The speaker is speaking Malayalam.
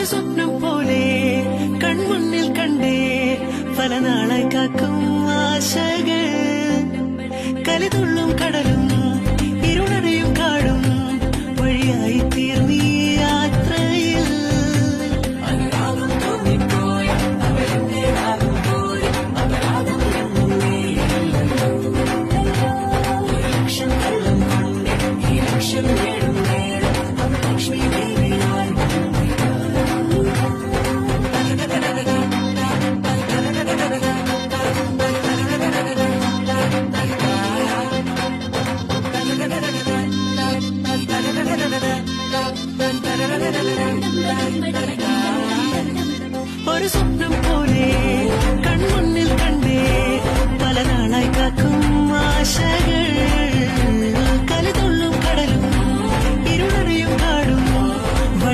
സ്വപ്നം പോലെ കൺമുന്നിൽ കണ്ടേ പല നാളായി കാക്കും ആശകൾ കലിതുള്ളും കടലും ഇരുളടയും കാടും വഴിയായി തീർന്നീ യാത്രയിൽ അനുരാഗം തോന്നിപ്പോയ അവരെന്നെ ആകുമ്പോൾ അപരാധം ലക്ഷ്യം കള്ളം കൊണ്ട് ഈ ലക്ഷ്യം നേടും നേരം ലക്ഷ്മി ദേവിയാൽ ഒരു സ്വപ്നം